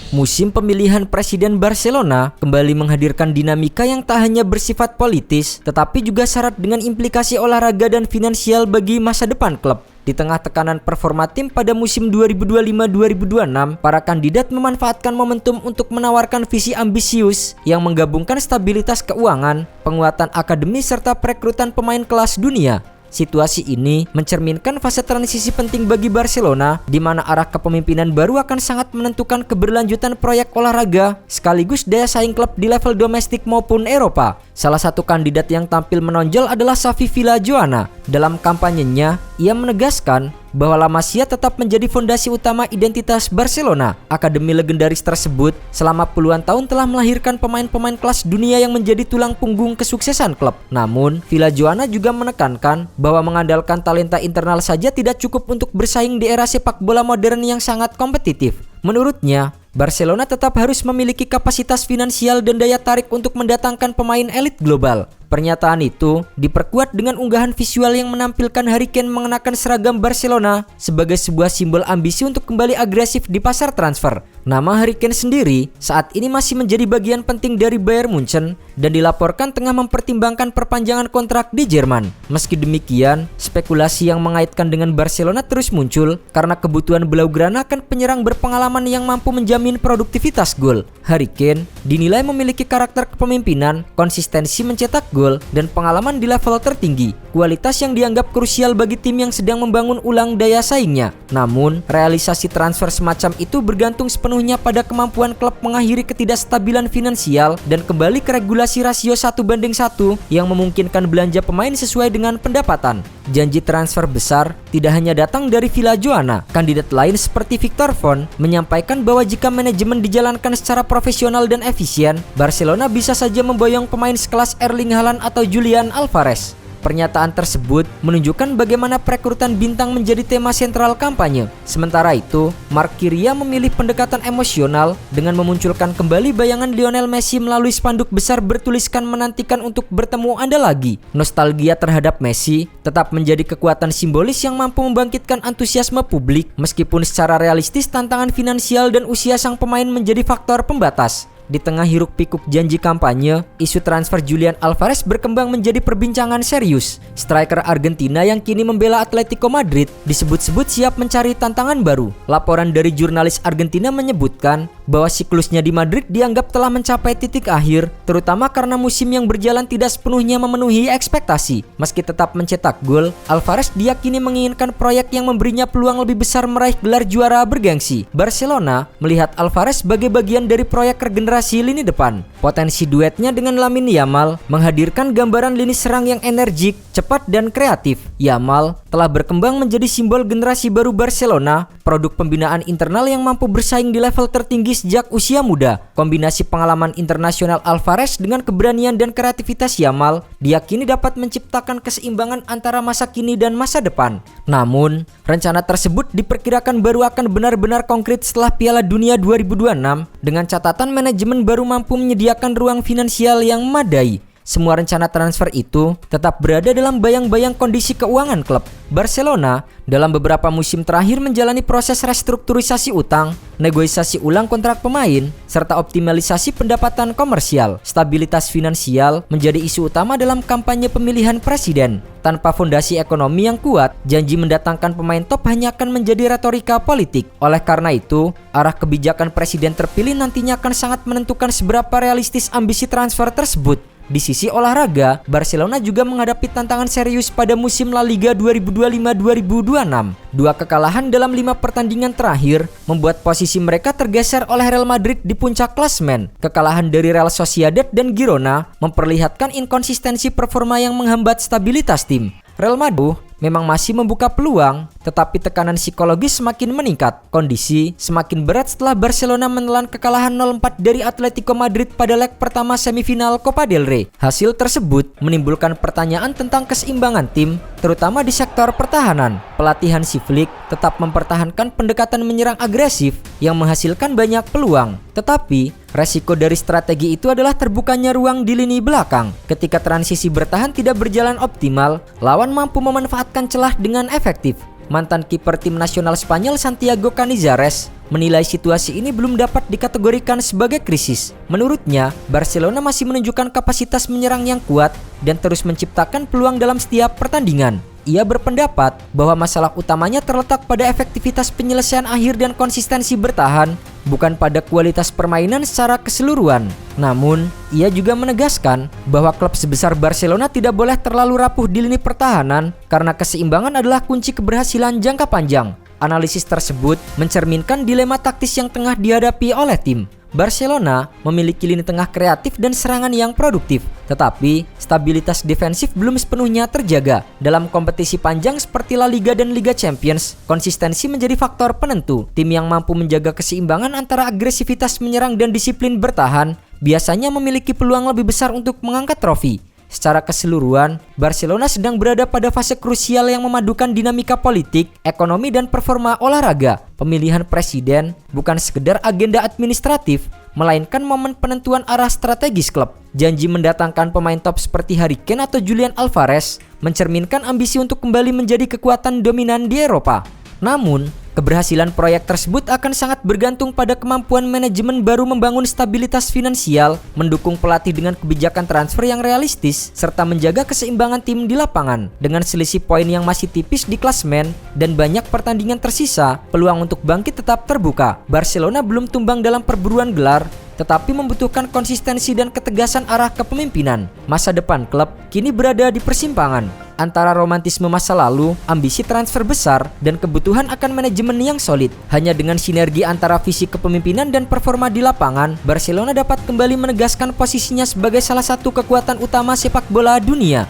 Musim pemilihan presiden Barcelona kembali menghadirkan dinamika yang tak hanya bersifat politis, tetapi juga syarat dengan implikasi olahraga dan finansial bagi masa depan klub. Di tengah tekanan performa tim pada musim 2025-2026, para kandidat memanfaatkan momentum untuk menawarkan visi ambisius yang menggabungkan stabilitas keuangan, penguatan akademi, serta perekrutan pemain kelas dunia. Situasi ini mencerminkan fase transisi penting bagi Barcelona, di mana arah kepemimpinan baru akan sangat menentukan keberlanjutan proyek olahraga sekaligus daya saing klub di level domestik maupun Eropa. Salah satu kandidat yang tampil menonjol adalah Xavi Villajoana. Dalam kampanyenya, ia menegaskan bahwa La Masia tetap menjadi fondasi utama identitas Barcelona. Akademi legendaris tersebut selama puluhan tahun telah melahirkan pemain-pemain kelas dunia yang menjadi tulang punggung kesuksesan klub. Namun, Villajoana juga menekankan bahwa mengandalkan talenta internal saja tidak cukup untuk bersaing di era sepak bola modern yang sangat kompetitif. Menurutnya, Barcelona tetap harus memiliki kapasitas finansial dan daya tarik untuk mendatangkan pemain elit global. Pernyataan itu diperkuat dengan unggahan visual yang menampilkan Harry Kane mengenakan seragam Barcelona sebagai sebuah simbol ambisi untuk kembali agresif di pasar transfer. Nama Harry Kane sendiri saat ini masih menjadi bagian penting dari Bayern Munchen dan dilaporkan tengah mempertimbangkan perpanjangan kontrak di Jerman. Meski demikian, spekulasi yang mengaitkan dengan Barcelona terus muncul karena kebutuhan Blaugrana akan penyerang berpengalaman yang mampu menjamin produktivitas gol. Harry Kane dinilai memiliki karakter kepemimpinan, konsistensi mencetak gol, dan pengalaman di level tertinggi, kualitas yang dianggap krusial bagi tim yang sedang membangun ulang daya saingnya. Namun, realisasi transfer semacam itu bergantung sepenuhnya pada kemampuan klub mengakhiri ketidakstabilan finansial dan kembali ke regulasi rasio 1:1 yang memungkinkan belanja pemain sesuai dengan pendapatan. Janji transfer besar tidak hanya datang dari Villajoana. Kandidat lain seperti Victor Font menyampaikan bahwa jika manajemen dijalankan secara profesional dan efisien, Barcelona bisa saja memboyong pemain sekelas Erling Haaland atau Julian Alvarez. Pernyataan tersebut menunjukkan bagaimana perekrutan bintang menjadi tema sentral kampanye. Sementara itu, Mark Kiria memilih pendekatan emosional dengan memunculkan kembali bayangan Lionel Messi melalui spanduk besar bertuliskan "menantikan untuk bertemu Anda lagi". Nostalgia terhadap Messi tetap menjadi kekuatan simbolis yang mampu membangkitkan antusiasme publik, meskipun secara realistis tantangan finansial dan usia sang pemain menjadi faktor pembatas. Di tengah hiruk-pikuk janji kampanye, isu transfer Julian Alvarez berkembang menjadi perbincangan serius. Striker Argentina yang kini membela Atletico Madrid disebut-sebut siap mencari tantangan baru. Laporan dari jurnalis Argentina menyebutkan bahwa siklusnya di Madrid dianggap telah mencapai titik akhir, terutama karena musim yang berjalan tidak sepenuhnya memenuhi ekspektasi. Meski tetap mencetak gol, Alvarez diyakini menginginkan proyek yang memberinya peluang lebih besar meraih gelar juara bergengsi. Barcelona melihat Alvarez sebagai bagian dari proyek regenerasi lini depan. Potensi duetnya dengan Lamine Yamal menghadirkan gambaran lini serang yang energik, cepat, dan kreatif. Yamal telah berkembang menjadi simbol generasi baru Barcelona, produk pembinaan internal yang mampu bersaing di level tertinggi sejak usia muda. Kombinasi pengalaman internasional Alvarez dengan keberanian dan kreativitas Yamal diyakini dapat menciptakan keseimbangan antara masa kini dan masa depan. Namun, rencana tersebut diperkirakan baru akan benar-benar konkret setelah Piala Dunia 2026 dengan catatan manajemen baru mampu menyediakan ruang finansial yang memadai. Semua rencana transfer itu tetap berada dalam bayang-bayang kondisi keuangan klub. Barcelona dalam beberapa musim terakhir menjalani proses restrukturisasi utang, negosiasi ulang kontrak pemain, serta optimalisasi pendapatan komersial. Stabilitas finansial menjadi isu utama dalam kampanye pemilihan presiden. Tanpa fondasi ekonomi yang kuat, janji mendatangkan pemain top hanya akan menjadi retorika politik. Oleh karena itu, arah kebijakan presiden terpilih nantinya akan sangat menentukan seberapa realistis ambisi transfer tersebut. Di sisi olahraga, Barcelona juga menghadapi tantangan serius pada musim La Liga 2025-2026. Dua kekalahan dalam 5 pertandingan terakhir membuat posisi mereka tergeser oleh Real Madrid di puncak klasemen. Kekalahan dari Real Sociedad dan Girona memperlihatkan inkonsistensi performa yang menghambat stabilitas tim. Real Madrid memang masih membuka peluang, tetapi tekanan psikologis semakin meningkat. Kondisi semakin berat setelah Barcelona menelan kekalahan 0-4 dari Atletico Madrid pada leg pertama semifinal Copa del Rey. Hasil tersebut menimbulkan pertanyaan tentang keseimbangan tim, terutama di sektor pertahanan. Pelatih Hansi Flick tetap mempertahankan pendekatan menyerang agresif yang menghasilkan banyak peluang. Tetapi, resiko dari strategi itu adalah terbukanya ruang di lini belakang. Ketika transisi bertahan tidak berjalan optimal, lawan mampu memanfaatkan celah dengan efektif. Mantan kiper tim nasional Spanyol Santiago Canizares menilai situasi ini belum dapat dikategorikan sebagai krisis. Menurutnya, Barcelona masih menunjukkan kapasitas menyerang yang kuat dan terus menciptakan peluang dalam setiap pertandingan. Ia berpendapat bahwa masalah utamanya terletak pada efektivitas penyelesaian akhir dan konsistensi bertahan, bukan pada kualitas permainan secara keseluruhan. Namun, ia juga menegaskan bahwa klub sebesar Barcelona tidak boleh terlalu rapuh di lini pertahanan karena keseimbangan adalah kunci keberhasilan jangka panjang. Analisis tersebut mencerminkan dilema taktis yang tengah dihadapi oleh tim. Barcelona memiliki lini tengah kreatif dan serangan yang produktif, tetapi stabilitas defensif belum sepenuhnya terjaga. Dalam kompetisi panjang seperti La Liga dan Liga Champions, konsistensi menjadi faktor penentu. Tim yang mampu menjaga keseimbangan antara agresivitas menyerang dan disiplin bertahan biasanya memiliki peluang lebih besar untuk mengangkat trofi. Secara keseluruhan, Barcelona sedang berada pada fase krusial yang memadukan dinamika politik, ekonomi, dan performa olahraga. Pemilihan presiden bukan sekedar agenda administratif, melainkan momen penentuan arah strategis klub. Janji mendatangkan pemain top seperti Harry Kane atau Julian Alvarez mencerminkan ambisi untuk kembali menjadi kekuatan dominan di Eropa. Namun, keberhasilan proyek tersebut akan sangat bergantung pada kemampuan manajemen baru membangun stabilitas finansial, mendukung pelatih dengan kebijakan transfer yang realistis, serta menjaga keseimbangan tim di lapangan. Dengan selisih poin yang masih tipis di klasemen dan banyak pertandingan tersisa, peluang untuk bangkit tetap terbuka. Barcelona belum tumbang dalam perburuan gelar, tetapi membutuhkan konsistensi dan ketegasan arah kepemimpinan. Masa depan klub kini berada di persimpangan antara romantisme masa lalu, ambisi transfer besar, dan kebutuhan akan manajemen yang solid. Hanya dengan sinergi antara visi kepemimpinan dan performa di lapangan, Barcelona dapat kembali menegaskan posisinya sebagai salah satu kekuatan utama sepak bola dunia.